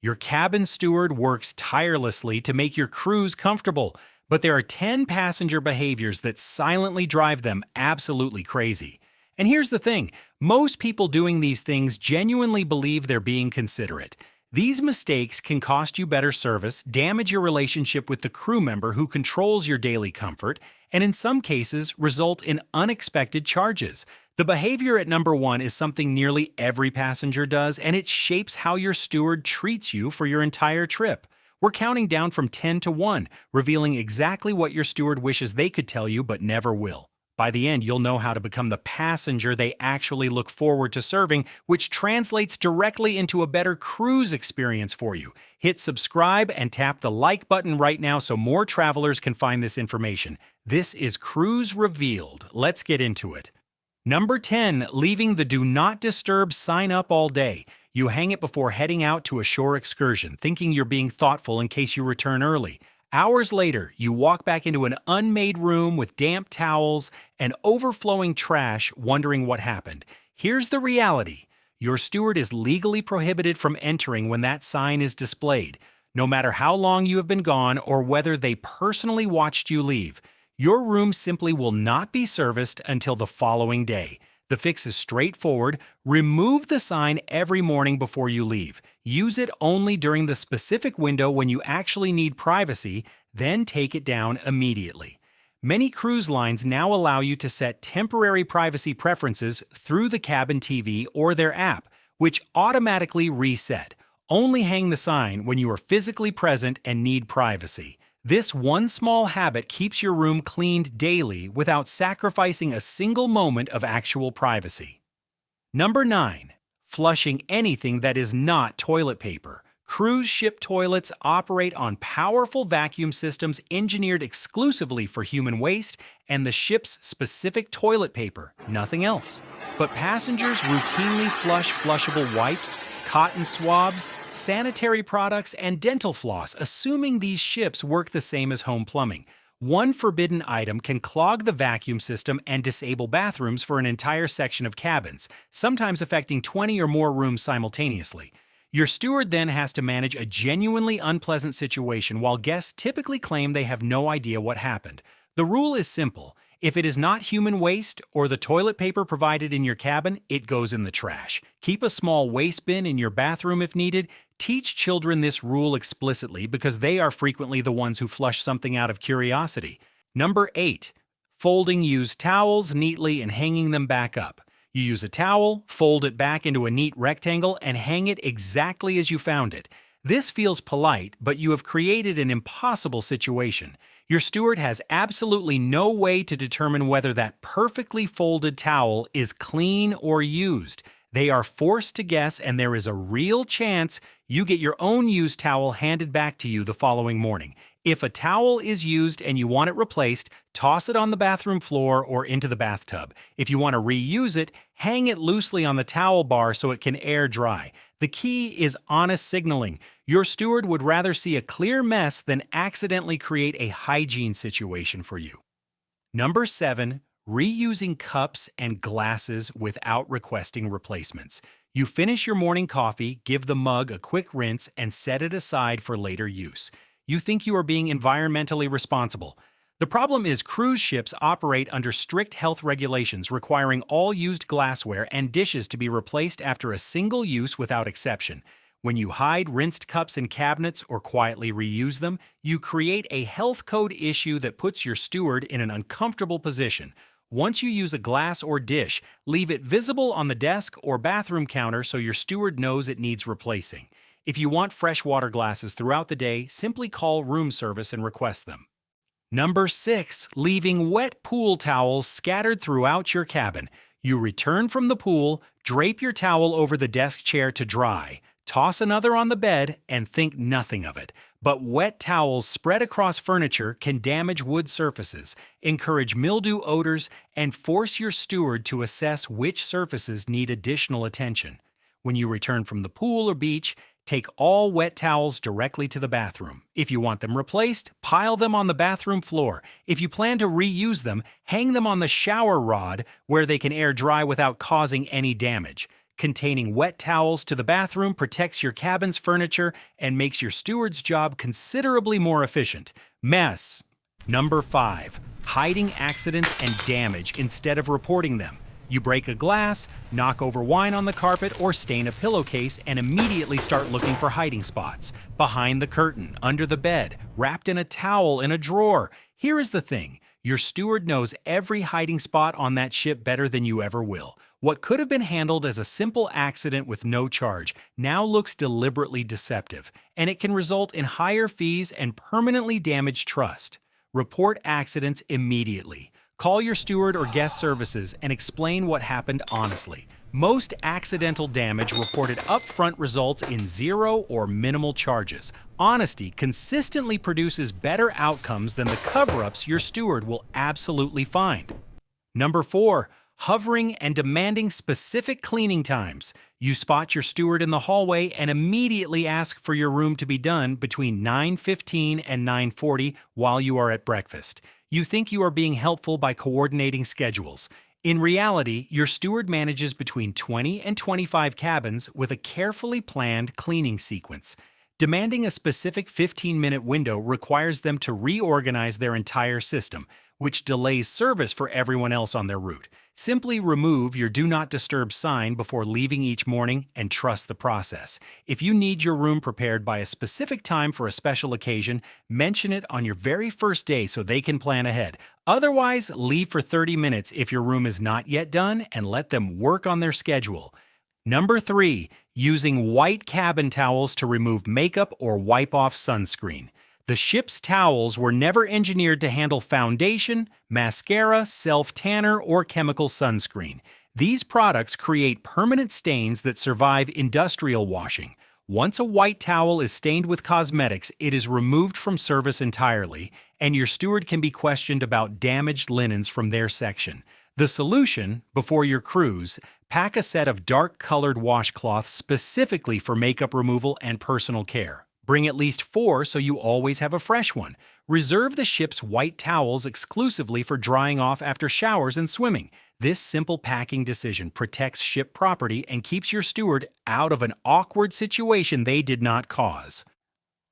Your cabin steward works tirelessly to make your cruise comfortable, but there are 10 passenger behaviors that silently drive them absolutely crazy. And here's the thing, most people doing these things genuinely believe they're being considerate. These mistakes can cost you better service, damage your relationship with the crew member who controls your daily comfort, and in some cases result in unexpected charges. The behavior at number 1 is something nearly every passenger does, and it shapes how your steward treats you for your entire trip. We're counting down from 10 to 1, revealing exactly what your steward wishes they could tell you but never will. By the end, you'll know how to become the passenger they actually look forward to serving, which translates directly into a better cruise experience for you. Hit subscribe and tap the like button right now so more travelers can find this information. This is Cruise Revealed. Let's get into it. Number 10. Leaving the Do Not Disturb sign up all day. You hang it before heading out to a shore excursion, thinking you're being thoughtful in case you return early. Hours later, you walk back into an unmade room with damp towels and overflowing trash, wondering what happened. Here's the reality. Your steward is legally prohibited from entering when that sign is displayed, no matter how long you have been gone or whether they personally watched you leave. Your room simply will not be serviced until the following day. The fix is straightforward. Remove the sign every morning before you leave. Use it only during the specific window when you actually need privacy, then take it down immediately. Many cruise lines now allow you to set temporary privacy preferences through the cabin TV or their app, which automatically reset. Only hang the sign when you are physically present and need privacy. This one small habit keeps your room cleaned daily without sacrificing a single moment of actual privacy. Number 9. Flushing anything that is not toilet paper. Cruise ship toilets operate on powerful vacuum systems engineered exclusively for human waste and the ship's specific toilet paper, nothing else. But passengers routinely flush flushable wipes, cotton swabs, sanitary products, and dental floss, assuming these ships work the same as home plumbing. One forbidden item can clog the vacuum system and disable bathrooms for an entire section of cabins, sometimes affecting 20 or more rooms simultaneously. Your steward then has to manage a genuinely unpleasant situation while guests typically claim they have no idea what happened. The rule is simple. If it is not human waste or the toilet paper provided in your cabin, it goes in the trash. Keep a small waste bin in your bathroom if needed. Teach children this rule explicitly because they are frequently the ones who flush something out of curiosity. Number 8. Folding used towels neatly and hanging them back up. You use a towel, fold it back into a neat rectangle, and hang it exactly as you found it. This feels polite, but you have created an impossible situation. Your steward has absolutely no way to determine whether that perfectly folded towel is clean or used. They are forced to guess, and there is a real chance you get your own used towel handed back to you the following morning. If a towel is used and you want it replaced, toss it on the bathroom floor or into the bathtub. If you want to reuse it, hang it loosely on the towel bar so it can air dry. The key is honest signaling. Your steward would rather see a clear mess than accidentally create a hygiene situation for you. Number 7. Reusing cups and glasses without requesting replacements. You finish your morning coffee, give the mug a quick rinse, and set it aside for later use. You think you are being environmentally responsible. The problem is cruise ships operate under strict health regulations requiring all used glassware and dishes to be replaced after a single use without exception. When you hide rinsed cups in cabinets or quietly reuse them, you create a health code issue that puts your steward in an uncomfortable position. Once you use a glass or dish, leave it visible on the desk or bathroom counter so your steward knows it needs replacing. If you want fresh water glasses throughout the day, simply call room service and request them. Number 6. Leaving wet pool towels scattered throughout your cabin. You return from the pool, drape your towel over the desk chair to dry, toss another on the bed, and think nothing of it. But wet towels spread across furniture can damage wood surfaces, encourage mildew odors, and force your steward to assess which surfaces need additional attention. When you return from the pool or beach, take all wet towels directly to the bathroom. If you want them replaced, pile them on the bathroom floor. If you plan to reuse them, hang them on the shower rod where they can air dry without causing any damage. Containing wet towels to the bathroom protects your cabin's furniture and makes your steward's job considerably more efficient. Mess. Number 5. Hiding accidents and damage instead of reporting them. You break a glass, knock over wine on the carpet, or stain a pillowcase and immediately start looking for hiding spots. Behind the curtain, under the bed, wrapped in a towel in a drawer. Here is the thing. Your steward knows every hiding spot on that ship better than you ever will. What could have been handled as a simple accident with no charge now looks deliberately deceptive, and it can result in higher fees and permanently damage trust. Report accidents immediately. Call your steward or guest services and explain what happened honestly. Most accidental damage reported upfront results in zero or minimal charges. Honesty consistently produces better outcomes than the cover-ups your steward will absolutely find. Number 4. Hovering and demanding specific cleaning times. You spot your steward in the hallway and immediately ask for your room to be done between 9:15 and 9:40 while you are at breakfast. You think you are being helpful by coordinating schedules. In reality, your steward manages between 20 and 25 cabins with a carefully planned cleaning sequence. Demanding a specific 15-minute window requires them to reorganize their entire system, which delays service for everyone else on their route. Simply remove your Do Not Disturb sign before leaving each morning and trust the process. If you need your room prepared by a specific time for a special occasion, mention it on your very first day so they can plan ahead. Otherwise, leave for 30 minutes if your room is not yet done and let them work on their schedule. Number 3. Using white cabin towels to remove makeup or wipe off sunscreen. The ship's towels were never engineered to handle foundation, mascara, self-tanner, or chemical sunscreen. These products create permanent stains that survive industrial washing. Once a white towel is stained with cosmetics, it is removed from service entirely, and your steward can be questioned about damaged linens from their section. The solution, before your cruise, pack a set of dark-colored washcloths specifically for makeup removal and personal care. Bring at least 4 so you always have a fresh one. Reserve the ship's white towels exclusively for drying off after showers and swimming. This simple packing decision protects ship property and keeps your steward out of an awkward situation they did not cause.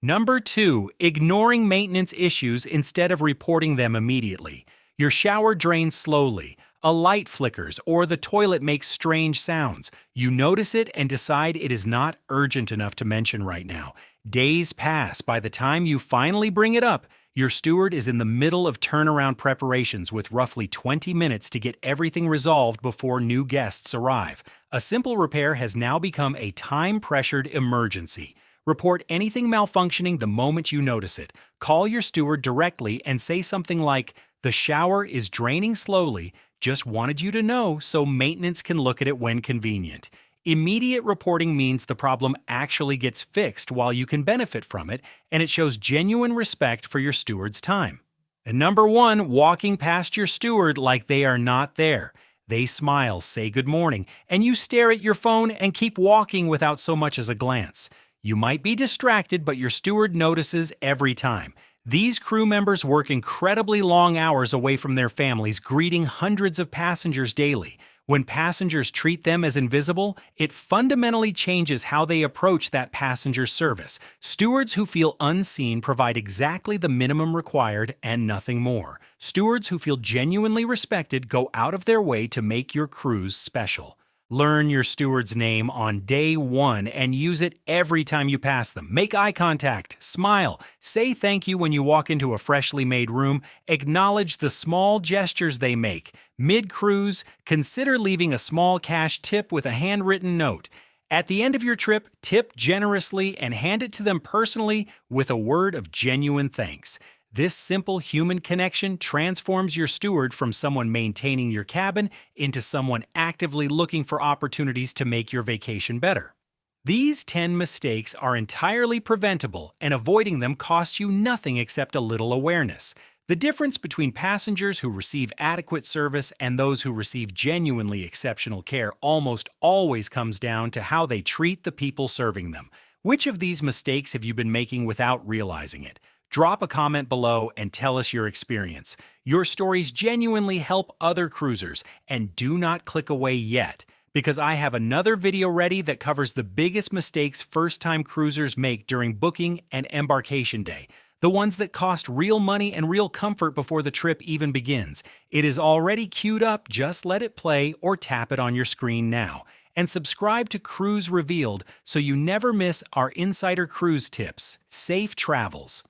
Number 2. Ignoring maintenance issues instead of reporting them immediately. Your shower drains slowly, a light flickers, or the toilet makes strange sounds. You notice it and decide it is not urgent enough to mention right now. Days pass. By the time you finally bring it up, your steward is in the middle of turnaround preparations with roughly 20 minutes to get everything resolved before new guests arrive. A simple repair has now become a time-pressured emergency. Report anything malfunctioning the moment you notice it. Call your steward directly and say something like, "The shower is draining slowly. Just wanted you to know so maintenance can look at it when convenient." Immediate reporting means the problem actually gets fixed while you can benefit from it, and it shows genuine respect for your steward's time. And number 1, walking past your steward like they are not there. They smile, say good morning, and you stare at your phone and keep walking without so much as a glance. You might be distracted, but your steward notices every time. These crew members work incredibly long hours away from their families, greeting hundreds of passengers daily. When passengers treat them as invisible, it fundamentally changes how they approach that passenger service. Stewards who feel unseen provide exactly the minimum required and nothing more. Stewards who feel genuinely respected go out of their way to make your cruise special. Learn your steward's name on day 1 and use it every time you pass them. Make eye contact, smile, say thank you when you walk into a freshly made room, acknowledge the small gestures they make. Mid-cruise, consider leaving a small cash tip with a handwritten note. At the end of your trip, tip generously and hand it to them personally with a word of genuine thanks. This simple human connection transforms your steward from someone maintaining your cabin into someone actively looking for opportunities to make your vacation better. These 10 mistakes are entirely preventable, and avoiding them costs you nothing except a little awareness. The difference between passengers who receive adequate service and those who receive genuinely exceptional care almost always comes down to how they treat the people serving them. Which of these mistakes have you been making without realizing it? Drop a comment below and tell us your experience. Your stories genuinely help other cruisers, and do not click away yet, because I have another video ready that covers the biggest mistakes first-time cruisers make during booking and embarkation day. The ones that cost real money and real comfort before the trip even begins. It is already queued up, just let it play or tap it on your screen now. And subscribe to Cruise Revealed so you never miss our insider cruise tips. Safe travels.